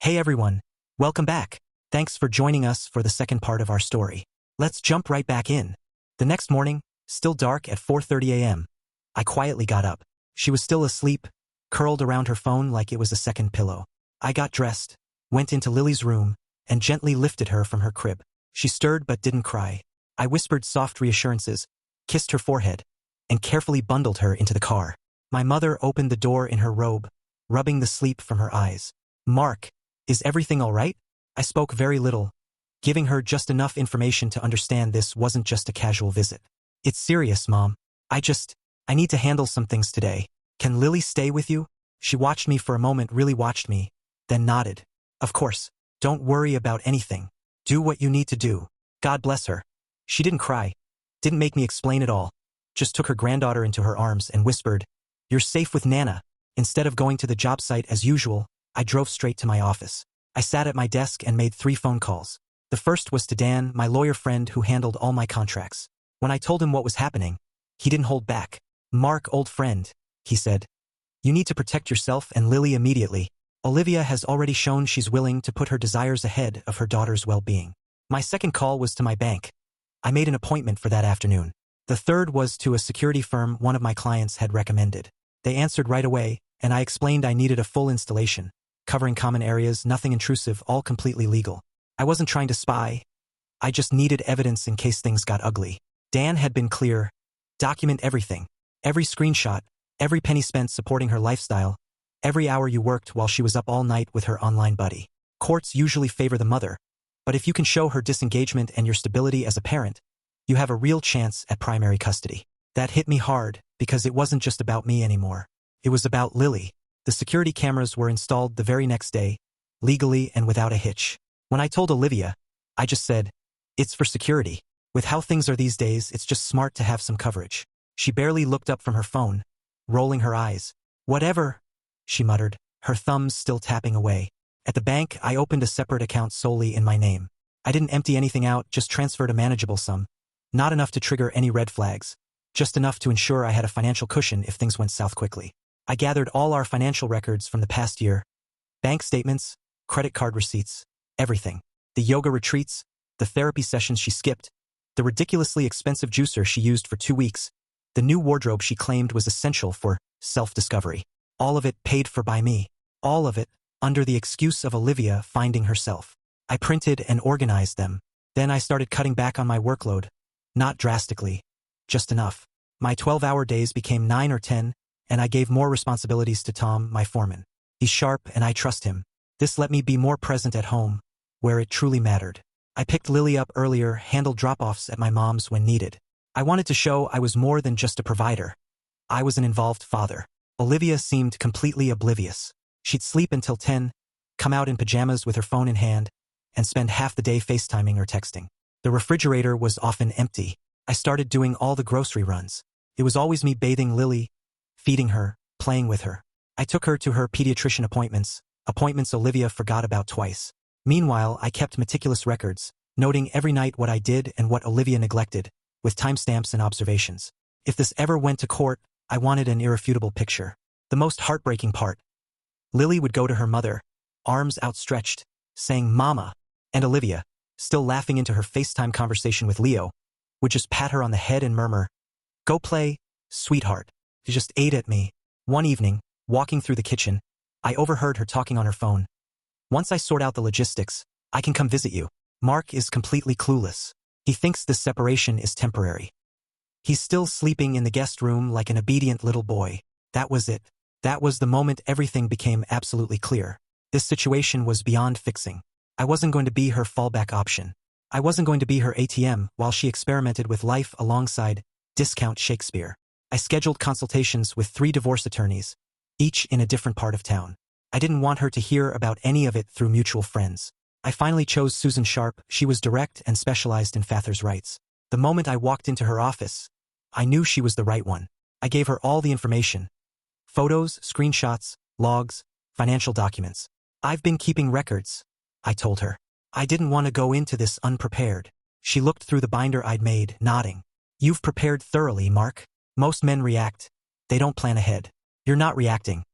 Hey everyone, welcome back. Thanks for joining us for the second part of our story. Let's jump right back in. The next morning, still dark at 4:30 a.m., I quietly got up. She was still asleep, curled around her phone like it was a second pillow. I got dressed, went into Lily's room, and gently lifted her from her crib. She stirred but didn't cry. I whispered soft reassurances, kissed her forehead, and carefully bundled her into the car. My mother opened the door in her robe, rubbing the sleep from her eyes. "Mark, is everything all right?" I spoke very little, giving her just enough information to understand this wasn't just a casual visit. "It's serious, Mom. I need to handle some things today. Can Lily stay with you?" She watched me for a moment, really watched me, then nodded. "Of course. Don't worry about anything. Do what you need to do. God bless her." She didn't cry, didn't make me explain it all, just took her granddaughter into her arms and whispered, "You're safe with Nana." Instead of going to the job site as usual, I drove straight to my office. I sat at my desk and made 3 phone calls. The first was to Dan, my lawyer friend who handled all my contracts. When I told him what was happening, he didn't hold back. "Mark, old friend," he said. "You need to protect yourself and Lily immediately. Olivia has already shown she's willing to put her desires ahead of her daughter's well-being." My second call was to my bank. I made an appointment for that afternoon. The third was to a security firm one of my clients had recommended. They answered right away, and I explained I needed a full installation, covering common areas, nothing intrusive, all completely legal. I wasn't trying to spy. I just needed evidence in case things got ugly. Dan had been clear. Document everything. Every screenshot, every penny spent supporting her lifestyle, every hour you worked while she was up all night with her online buddy. Courts usually favor the mother, but if you can show her disengagement and your stability as a parent, you have a real chance at primary custody. That hit me hard, because it wasn't just about me anymore. It was about Lily. The security cameras were installed the very next day, legally and without a hitch. When I told Olivia, I just said, "It's for security. With how things are these days, it's just smart to have some coverage." She barely looked up from her phone, rolling her eyes. "Whatever," she muttered, her thumbs still tapping away. At the bank, I opened a separate account solely in my name. I didn't empty anything out, just transferred a manageable sum. Not enough to trigger any red flags, just enough to ensure I had a financial cushion if things went south quickly. I gathered all our financial records from the past year. Bank statements, credit card receipts, everything. The yoga retreats, the therapy sessions she skipped, the ridiculously expensive juicer she used for 2 weeks, the new wardrobe she claimed was essential for self-discovery. All of it paid for by me. All of it under the excuse of Olivia finding herself. I printed and organized them. Then I started cutting back on my workload. Not drastically, just enough. My 12-hour days became 9 or 10, and I gave more responsibilities to Tom, my foreman. He's sharp and I trust him. This let me be more present at home, where it truly mattered. I picked Lily up earlier, handled drop-offs at my mom's when needed. I wanted to show I was more than just a provider. I was an involved father. Olivia seemed completely oblivious. She'd sleep until 10, come out in pajamas with her phone in hand, and spend half the day FaceTiming or texting. The refrigerator was often empty. I started doing all the grocery runs. It was always me bathing Lily, feeding her, playing with her. I took her to her pediatrician appointments Olivia forgot about twice. Meanwhile, I kept meticulous records, noting every night what I did and what Olivia neglected, with timestamps and observations. If this ever went to court, I wanted an irrefutable picture. The most heartbreaking part. Lily would go to her mother, arms outstretched, saying "Mama," and Olivia, still laughing into her FaceTime conversation with Leo, would just pat her on the head and murmur, "Go play, sweetheart." She just ate at me. One evening, walking through the kitchen, I overheard her talking on her phone. "Once I sort out the logistics, I can come visit you." Mark is completely clueless. He thinks this separation is temporary. He's still sleeping in the guest room like an obedient little boy. That was it. That was the moment everything became absolutely clear. This situation was beyond fixing. I wasn't going to be her fallback option. I wasn't going to be her ATM while she experimented with life alongside discount Shakespeare. I scheduled consultations with 3 divorce attorneys, each in a different part of town. I didn't want her to hear about any of it through mutual friends. I finally chose Susan Sharp. She was direct and specialized in father's rights. The moment I walked into her office, I knew she was the right one. I gave her all the information. Photos, screenshots, logs, financial documents. "I've been keeping records," I told her. I didn't want to go into this unprepared. She looked through the binder I'd made, nodding. "You've prepared thoroughly, Mark. Most men react. They don't plan ahead. You're not reacting.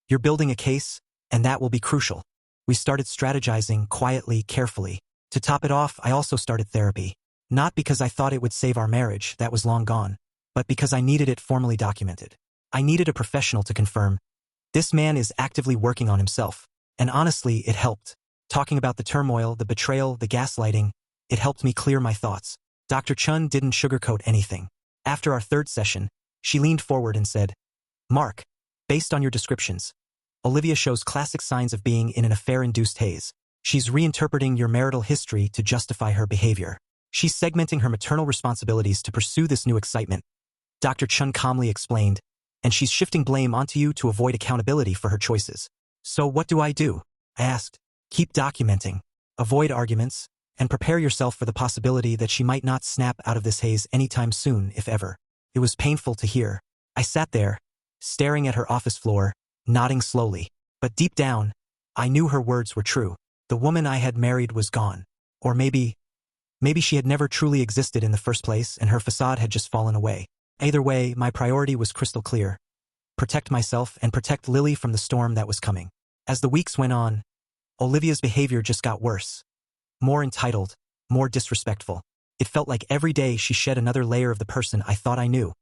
You're building a case, and that will be crucial." We started strategizing quietly, carefully. To top it off, I also started therapy. Not because I thought it would save our marriage, that was long gone, but because I needed it formally documented. I needed a professional to confirm, this man is actively working on himself. And honestly, it helped. Talking about the turmoil, the betrayal, the gaslighting, it helped me clear my thoughts. Dr. Chun didn't sugarcoat anything. After our third session, she leaned forward and said, Mark, based on your descriptions, Olivia shows classic signs of being in an affair-induced haze. She's reinterpreting your marital history to justify her behavior. She's segmenting her maternal responsibilities to pursue this new excitement. Dr. Chun calmly explained, and she's shifting blame onto you to avoid accountability for her choices. So what do? I asked. Keep documenting, avoid arguments, and prepare yourself for the possibility that she might not snap out of this haze anytime soon, if ever. It was painful to hear. I sat there, staring at her office floor, nodding slowly. But deep down, I knew her words were true. The woman I had married was gone. Or maybe she had never truly existed in the first place and her facade had just fallen away. Either way, my priority was crystal clear. Protect myself and protect Lily from the storm that was coming. As the weeks went on, Olivia's behavior just got worse. More entitled, more disrespectful. It felt like every day she shed another layer of the person I thought I knew,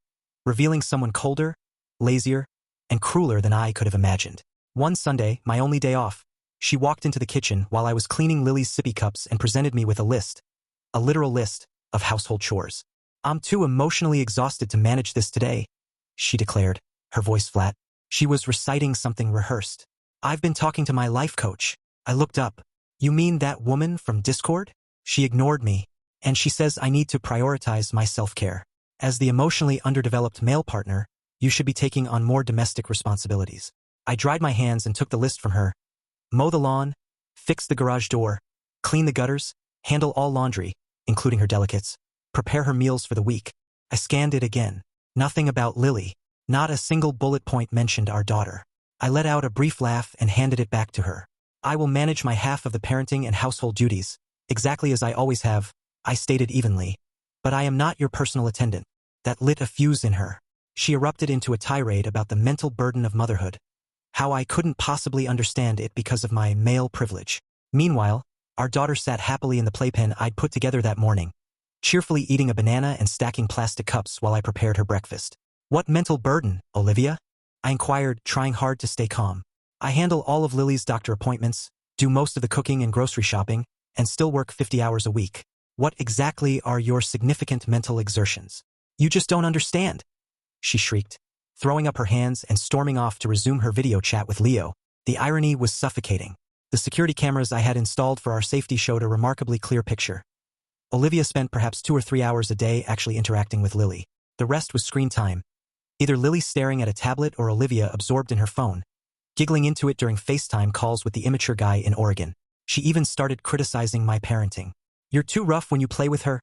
revealing someone colder, lazier, and crueler than I could have imagined. One Sunday, my only day off, she walked into the kitchen while I was cleaning Lily's sippy cups and presented me with a literal list, of household chores. I'm too emotionally exhausted to manage this today, she declared, her voice flat. She was reciting something rehearsed. I've been talking to my life coach. I looked up. You mean that woman from Discord? She ignored me, and she says I need to prioritize my self-care. As the emotionally underdeveloped male partner, you should be taking on more domestic responsibilities. I dried my hands and took the list from her. Mow the lawn, fix the garage door, clean the gutters, handle all laundry, including her delicates, prepare her meals for the week. I scanned it again. Nothing about Lily. Not a single bullet point mentioned our daughter. I let out a brief laugh and handed it back to her. I will manage my half of the parenting and household duties, exactly as I always have, I stated evenly. But I am not your personal attendant. That lit a fuse in her. She erupted into a tirade about the mental burden of motherhood. How I couldn't possibly understand it because of my male privilege. Meanwhile, our daughter sat happily in the playpen I'd put together that morning, cheerfully eating a banana and stacking plastic cups while I prepared her breakfast. What mental burden, Olivia? I inquired, trying hard to stay calm. I handle all of Lily's doctor appointments, do most of the cooking and grocery shopping, and still work 50 hours a week. What exactly are your significant mental exertions? You just don't understand, she shrieked, throwing up her hands and storming off to resume her video chat with Leo. The irony was suffocating. The security cameras I had installed for our safety showed a remarkably clear picture. Olivia spent perhaps 2 or 3 hours a day actually interacting with Lily. The rest was screen time. Either Lily staring at a tablet or Olivia absorbed in her phone, giggling into it during FaceTime calls with the immature guy in Oregon. She even started criticizing my parenting. You're too rough when you play with her,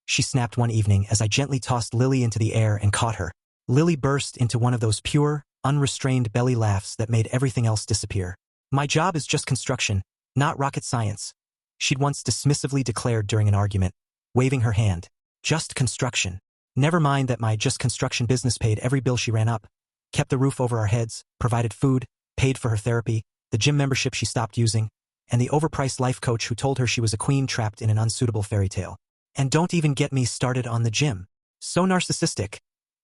she snapped one evening as I gently tossed Lily into the air and caught her. Lily burst into one of those pure, unrestrained belly laughs that made everything else disappear. My job is just construction, not rocket science, she'd once dismissively declared during an argument, waving her hand. Just construction. Never mind that my just construction business paid every bill she ran up, kept the roof over our heads, provided food, paid for her therapy, the gym membership she stopped using, and the overpriced life coach who told her she was a queen trapped in an unsuitable fairy tale. And don't even get me started on the gym. So narcissistic,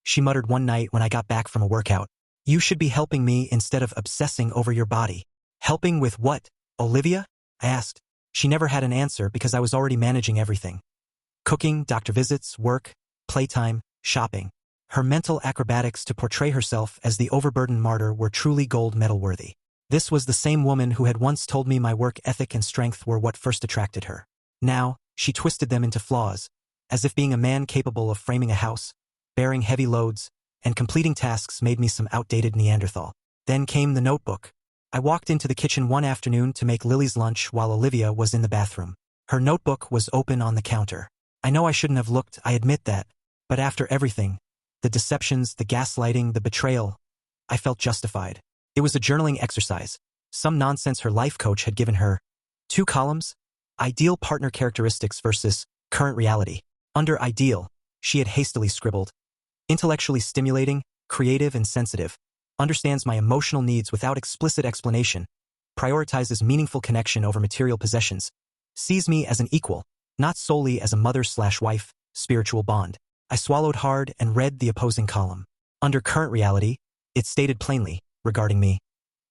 she muttered one night when I got back from a workout. You should be helping me instead of obsessing over your body. Helping with what, Olivia? I asked. She never had an answer because I was already managing everything. Cooking, doctor visits, work, playtime, shopping. Her mental acrobatics to portray herself as the overburdened martyr were truly gold medal worthy. This was the same woman who had once told me my work ethic and strength were what first attracted her. Now, she twisted them into flaws, as if being a man capable of framing a house, bearing heavy loads, and completing tasks made me some outdated Neanderthal. Then came the notebook. I walked into the kitchen one afternoon to make Lily's lunch while Olivia was in the bathroom. Her notebook was open on the counter. I know I shouldn't have looked, I admit that, but after everything, the deceptions, the gaslighting, the betrayal, I felt justified. It was a journaling exercise, some nonsense her life coach had given her. 2 columns, ideal partner characteristics versus current reality. Under ideal, she had hastily scribbled, intellectually stimulating, creative and sensitive, understands my emotional needs without explicit explanation, prioritizes meaningful connection over material possessions, sees me as an equal, not solely as a mother/wife, spiritual bond. I swallowed hard and read the opposing column. Under current reality, it stated plainly, regarding me,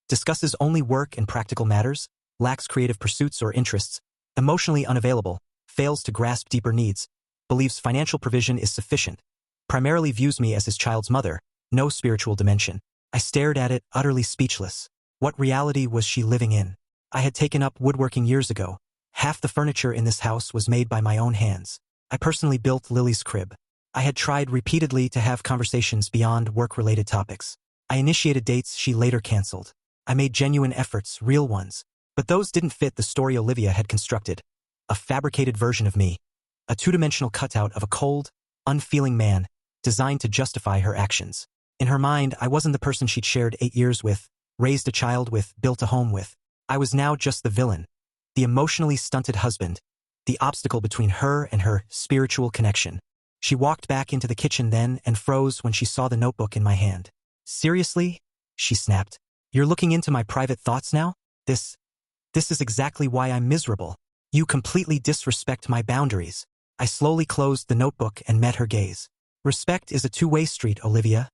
discusses only work and practical matters, lacks creative pursuits or interests, emotionally unavailable, fails to grasp deeper needs, believes financial provision is sufficient, primarily views me as his child's mother, no spiritual dimension. I stared at it, utterly speechless. What reality was she living in? I had taken up woodworking years ago. Half the furniture in this house was made by my own hands. I personally built Lily's crib. I had tried repeatedly to have conversations beyond work-related topics. I initiated dates she later canceled. I made genuine efforts, real ones. But those didn't fit the story Olivia had constructed. A fabricated version of me. A two-dimensional cutout of a cold, unfeeling man, designed to justify her actions. In her mind, I wasn't the person she'd shared 8 years with, raised a child with, built a home with. I was now just the villain, the emotionally stunted husband, the obstacle between her and her spiritual connection. She walked back into the kitchen then and froze when she saw the notebook in my hand. "Seriously?" she snapped. "You're looking into my private thoughts now? This is exactly why I'm miserable. You completely disrespect my boundaries." I slowly closed the notebook and met her gaze. "Respect is a two-way street, Olivia,"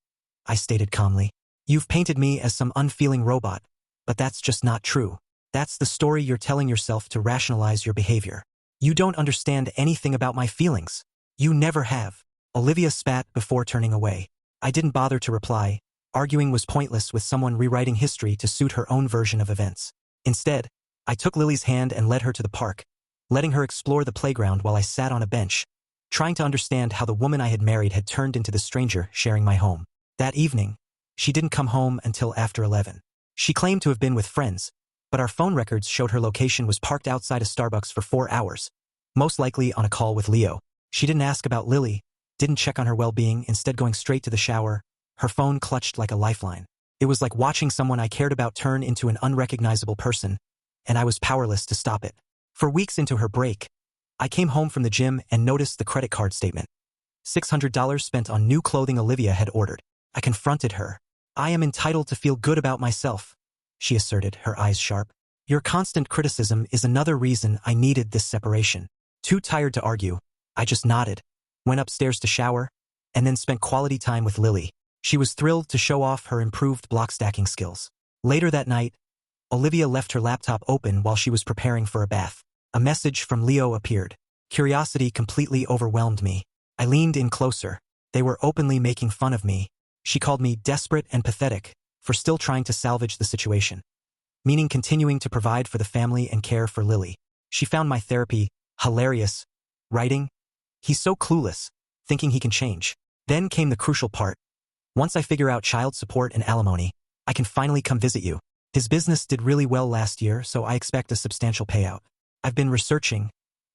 I stated calmly. "You've painted me as some unfeeling robot, but that's just not true. That's the story you're telling yourself to rationalize your behavior. You don't understand anything about my feelings. You never have." Olivia spat before turning away. I didn't bother to reply. Arguing was pointless with someone rewriting history to suit her own version of events. Instead, I took Lily's hand and led her to the park, letting her explore the playground while I sat on a bench, trying to understand how the woman I had married had turned into the stranger sharing my home. That evening, she didn't come home until after 11. She claimed to have been with friends, but our phone records showed her location was parked outside a Starbucks for 4 hours, most likely on a call with Leo. She didn't ask about Lily, didn't check on her well-being, instead going straight to the shower, her phone clutched like a lifeline. It was like watching someone I cared about turn into an unrecognizable person, and I was powerless to stop it. For weeks into her break, I came home from the gym and noticed the credit card statement. $600 spent on new clothing Olivia had ordered. I confronted her. "I am entitled to feel good about myself," she asserted, her eyes sharp. "Your constant criticism is another reason I needed this separation." Too tired to argue, I just nodded, went upstairs to shower, and then spent quality time with Lily. She was thrilled to show off her improved block stacking skills. Later that night, Olivia left her laptop open while she was preparing for a bath. A message from Leo appeared. Curiosity completely overwhelmed me. I leaned in closer. They were openly making fun of me. She called me desperate and pathetic for still trying to salvage the situation, meaning continuing to provide for the family and care for Lily. She found my therapy hilarious, writing, "He's so clueless, thinking he can change." Then came the crucial part. "Once I figure out child support and alimony, I can finally come visit you. His business did really well last year, so I expect a substantial payout. I've been researching.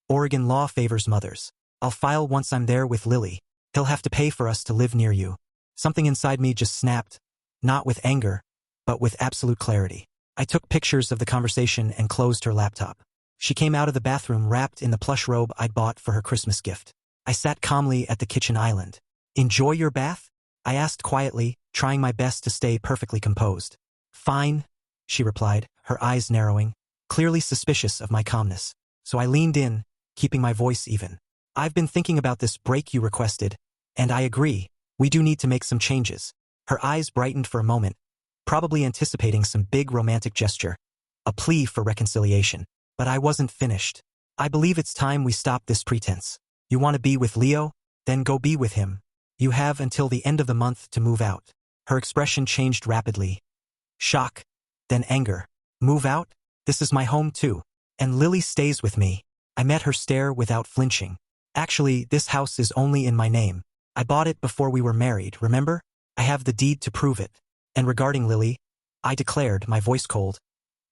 Oregon law favors mothers. I'll file once I'm there with Lily. He'll have to pay for us to live near you." Something inside me just snapped, not with anger, but with absolute clarity. I took pictures of the conversation and closed her laptop. She came out of the bathroom wrapped in the plush robe I'd bought for her Christmas gift. I sat calmly at the kitchen island. "Enjoy your bath?" I asked quietly, trying my best to stay perfectly composed. "Fine," she replied, her eyes narrowing, clearly suspicious of my calmness. So I leaned in, keeping my voice even. "I've been thinking about this break you requested, and I agree. We do need to make some changes." Her eyes brightened for a moment, probably anticipating some big romantic gesture, a plea for reconciliation. But I wasn't finished. "I believe it's time we stop this pretense. You want to be with Leo? Then go be with him. You have until the end of the month to move out." Her expression changed rapidly. Shock, then anger. "Move out? This is my home too. And Lily stays with me." I met her stare without flinching. "Actually, this house is only in my name. I bought it before we were married, remember? I have the deed to prove it. And regarding Lily," I declared, my voice cold,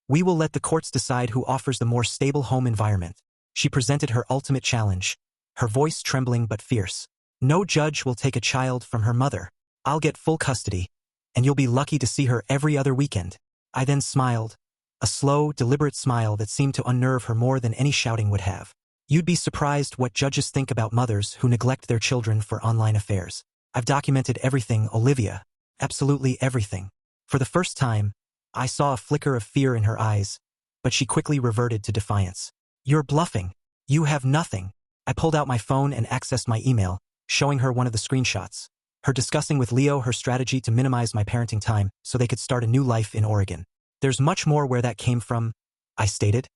"we will let the courts decide who offers the more stable home environment." She presented her ultimate challenge, her voice trembling but fierce. "No judge will take a child from her mother. I'll get full custody, and you'll be lucky to see her every other weekend." I then smiled, a slow, deliberate smile that seemed to unnerve her more than any shouting would have. "You'd be surprised what judges think about mothers who neglect their children for online affairs. I've documented everything, Olivia. Absolutely everything." For the first time, I saw a flicker of fear in her eyes, but she quickly reverted to defiance. You're bluffing. You have nothing. I pulled out my phone and accessed my email, showing her one of the screenshots. Her discussing with Leo her strategy to minimize my parenting time so they could start a new life in Oregon. There's much more where that came from, I stated,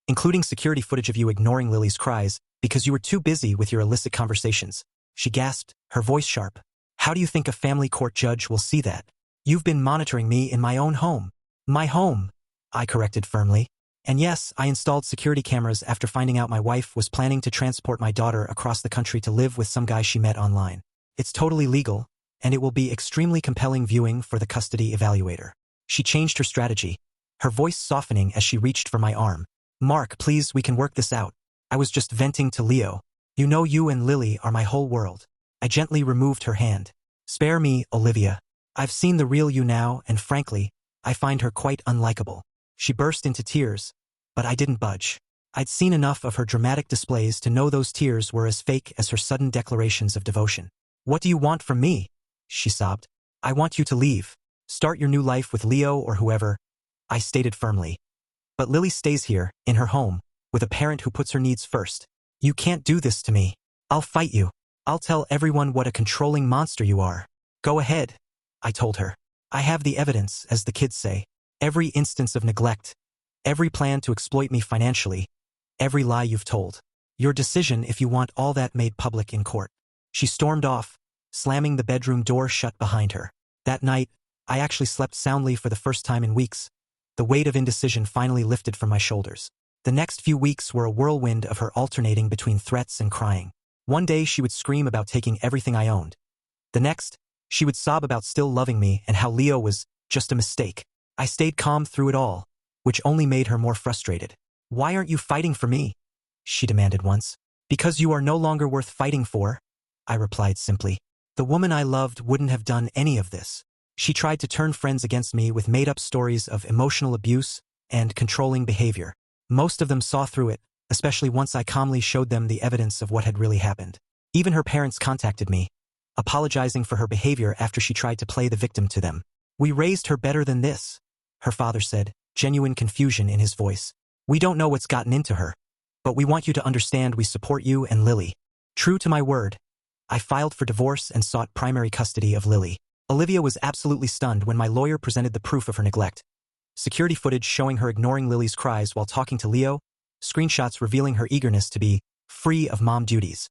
including security footage of you ignoring Lily's cries because you were too busy with your illicit conversations. She gasped, her voice sharp. How do you think a family court judge will see that? You've been monitoring me in my own home. My home, I corrected firmly. And yes, I installed security cameras after finding out my wife was planning to transport my daughter across the country to live with some guy she met online. It's totally legal, and it will be extremely compelling viewing for the custody evaluator. She changed her strategy, her voice softening as she reached for my arm. Mark, please, we can work this out. I was just venting to Leo. You know you and Lily are my whole world. I gently removed her hand. Spare me, Olivia. I've seen the real you now, and frankly, I find her quite unlikable. She burst into tears, but I didn't budge. I'd seen enough of her dramatic displays to know those tears were as fake as her sudden declarations of devotion. What do you want from me? She sobbed. I want you to leave. Start your new life with Leo or whoever, I stated firmly. But Lily stays here, in her home, with a parent who puts her needs first. You can't do this to me. I'll fight you. I'll tell everyone what a controlling monster you are. Go ahead, I told her. I have the evidence, as the kids say. Every instance of neglect, every plan to exploit me financially, every lie you've told. Your decision if you want all that made public in court. She stormed off, slamming the bedroom door shut behind her. That night, I actually slept soundly for the first time in weeks. The weight of indecision finally lifted from my shoulders. The next few weeks were a whirlwind of her alternating between threats and crying. One day she would scream about taking everything I owned. The next, she would sob about still loving me and how Leo was just a mistake. I stayed calm through it all, which only made her more frustrated. Why aren't you fighting for me? She demanded once. Because you are no longer worth fighting for, I replied simply. The woman I loved wouldn't have done any of this. She tried to turn friends against me with made-up stories of emotional abuse and controlling behavior. Most of them saw through it, especially once I calmly showed them the evidence of what had really happened. Even her parents contacted me, apologizing for her behavior after she tried to play the victim to them. We raised her better than this, her father said, genuine confusion in his voice. We don't know what's gotten into her, but we want you to understand we support you and Lily. True to my word, I filed for divorce and sought primary custody of Lily. Olivia was absolutely stunned when my lawyer presented the proof of her neglect. Security footage showing her ignoring Lily's cries while talking to Leo, screenshots revealing her eagerness to be free of mom duties,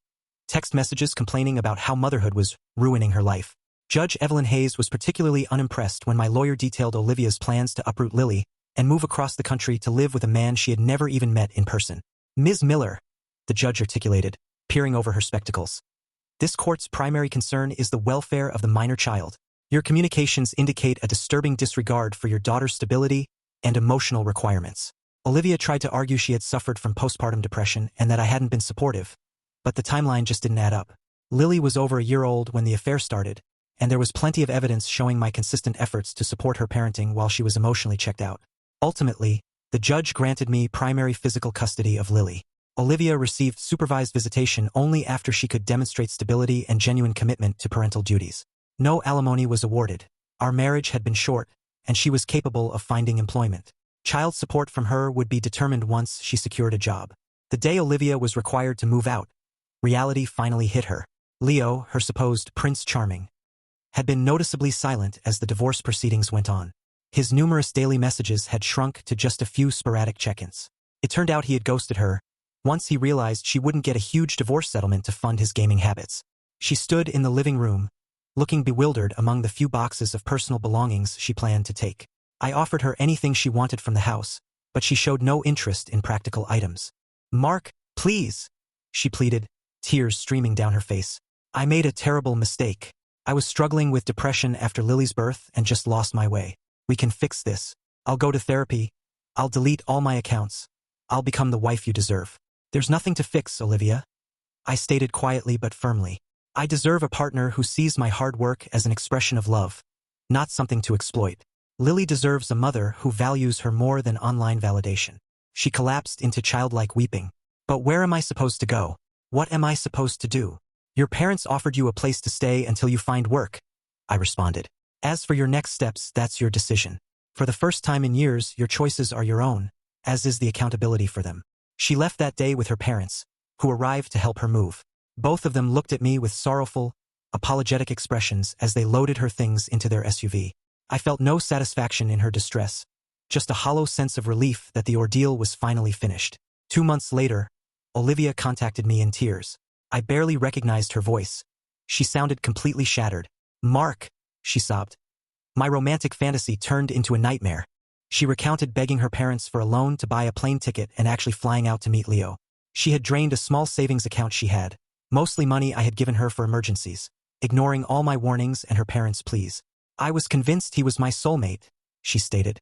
text messages complaining about how motherhood was ruining her life. Judge Evelyn Hayes was particularly unimpressed when my lawyer detailed Olivia's plans to uproot Lily and move across the country to live with a man she had never even met in person. Ms. Miller, the judge articulated, peering over her spectacles. This court's primary concern is the welfare of the minor child. Your communications indicate a disturbing disregard for your daughter's stability and emotional requirements. Olivia tried to argue she had suffered from postpartum depression and that I hadn't been supportive, but the timeline just didn't add up. Lily was over a year old when the affair started, and there was plenty of evidence showing my consistent efforts to support her parenting while she was emotionally checked out. Ultimately, the judge granted me primary physical custody of Lily. Olivia received supervised visitation only after she could demonstrate stability and genuine commitment to parental duties. No alimony was awarded. Our marriage had been short, and she was capable of finding employment. Child support from her would be determined once she secured a job. The day Olivia was required to move out, reality finally hit her. Leo, her supposed Prince Charming, had been noticeably silent as the divorce proceedings went on. His numerous daily messages had shrunk to just a few sporadic check-ins. It turned out he had ghosted her once he realized she wouldn't get a huge divorce settlement to fund his gaming habits. She stood in the living room, looking bewildered among the few boxes of personal belongings she planned to take. I offered her anything she wanted from the house, but she showed no interest in practical items. Mark, please, she pleaded, tears streaming down her face. I made a terrible mistake. I was struggling with depression after Lily's birth and just lost my way. We can fix this. I'll go to therapy. I'll delete all my accounts. I'll become the wife you deserve. There's nothing to fix, Olivia, I stated quietly but firmly. I deserve a partner who sees my hard work as an expression of love, not something to exploit. Lily deserves a mother who values her more than online validation. She collapsed into childlike weeping. But where am I supposed to go? What am I supposed to do? Your parents offered you a place to stay until you find work, I responded. As for your next steps, that's your decision. For the first time in years, your choices are your own, as is the accountability for them. She left that day with her parents, who arrived to help her move. Both of them looked at me with sorrowful, apologetic expressions as they loaded her things into their SUV. I felt no satisfaction in her distress, just a hollow sense of relief that the ordeal was finally finished. 2 months later, Olivia contacted me in tears. I barely recognized her voice. She sounded completely shattered. "Mark," she sobbed. My romantic fantasy turned into a nightmare. She recounted begging her parents for a loan to buy a plane ticket and actually flying out to meet Leo. She had drained a small savings account she had, mostly money I had given her for emergencies, ignoring all my warnings and her parents' pleas. "I was convinced he was my soulmate," she stated.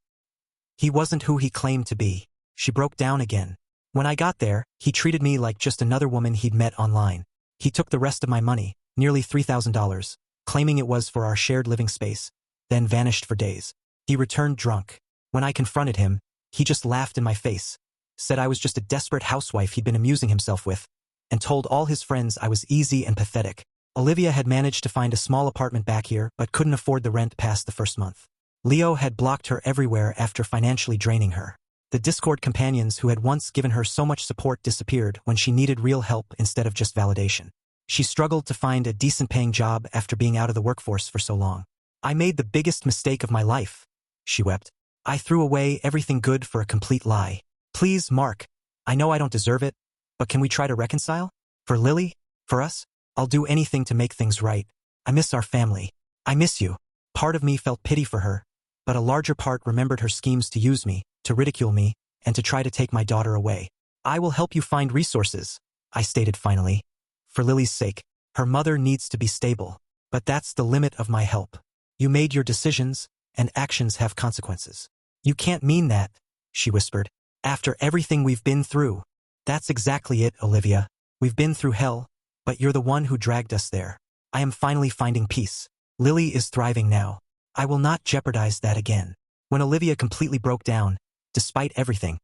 "He wasn't who he claimed to be." She broke down again. "When I got there, he treated me like just another woman he'd met online. He took the rest of my money, nearly $3,000, claiming it was for our shared living space, then vanished for days. He returned drunk. When I confronted him, he just laughed in my face, said I was just a desperate housewife he'd been amusing himself with, and told all his friends I was easy and pathetic. Olivia had managed to find a small apartment back here but couldn't afford the rent past the first month. Leo had blocked her everywhere after financially draining her. The Discord companions who had once given her so much support disappeared when she needed real help instead of just validation. She struggled to find a decent-paying job after being out of the workforce for so long. "I made the biggest mistake of my life," she wept. "I threw away everything good for a complete lie. Please, Mark, I know I don't deserve it, but can we try to reconcile? For Lily? For us? I'll do anything to make things right. I miss our family. I miss you." Part of me felt pity for her, but a larger part remembered her schemes to use me, to ridicule me, and to try to take my daughter away. "I will help you find resources," I stated finally. "For Lily's sake. Her mother needs to be stable. But that's the limit of my help. You made your decisions, and actions have consequences." "You can't mean that," she whispered. "After everything we've been through." "That's exactly it, Olivia. We've been through hell, but you're the one who dragged us there. I am finally finding peace. Lily is thriving now. I will not jeopardize that again." When Olivia completely broke down, despite everything,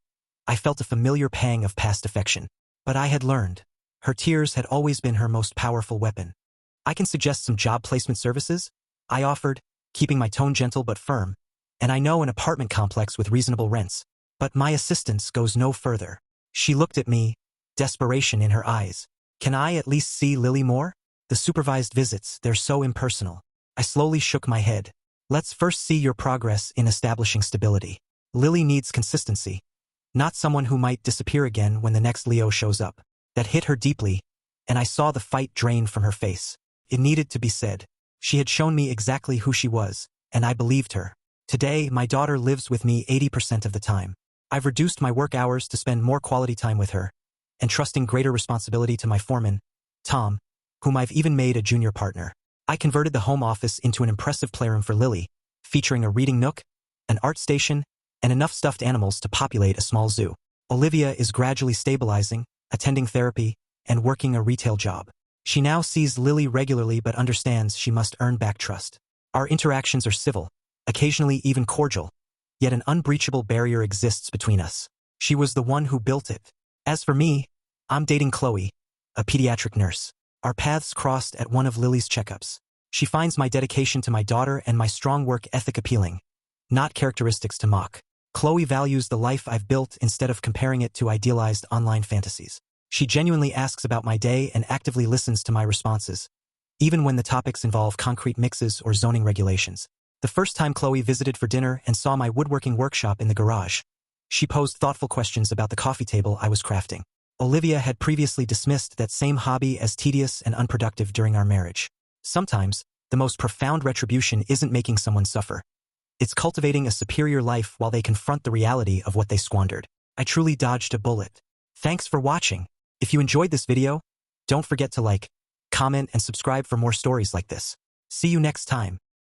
I felt a familiar pang of past affection. But I had learned. Her tears had always been her most powerful weapon. "I can suggest some job placement services," I offered, keeping my tone gentle but firm. "And I know an apartment complex with reasonable rents. But my assistance goes no further." She looked at me, desperation in her eyes. "Can I at least see Lily more? The supervised visits, they're so impersonal." I slowly shook my head. "Let's first see your progress in establishing stability. Lily needs consistency, not someone who might disappear again when the next Leo shows up." That hit her deeply, and I saw the fight drain from her face. It needed to be said. She had shown me exactly who she was, and I believed her. Today, my daughter lives with me 80% of the time. I've reduced my work hours to spend more quality time with her, entrusting greater responsibility to my foreman, Tom, whom I've even made a junior partner. I converted the home office into an impressive playroom for Lily, featuring a reading nook, an art station, and enough stuffed animals to populate a small zoo. Olivia is gradually stabilizing, attending therapy, and working a retail job. She now sees Lily regularly but understands she must earn back trust. Our interactions are civil, occasionally even cordial, yet an unbreachable barrier exists between us. She was the one who built it. As for me, I'm dating Chloe, a pediatric nurse. Our paths crossed at one of Lily's checkups. She finds my dedication to my daughter and my strong work ethic appealing, not characteristics to mock. Chloe values the life I've built instead of comparing it to idealized online fantasies. She genuinely asks about my day and actively listens to my responses, even when the topics involve concrete mixes or zoning regulations. The first time Chloe visited for dinner and saw my woodworking workshop in the garage, she posed thoughtful questions about the coffee table I was crafting. Olivia had previously dismissed that same hobby as tedious and unproductive during our marriage. Sometimes, the most profound retribution isn't making someone suffer. It's cultivating a superior life while they confront the reality of what they squandered. I truly dodged a bullet. Thanks for watching. If you enjoyed this video, don't forget to like, comment, and subscribe for more stories like this. See you next time.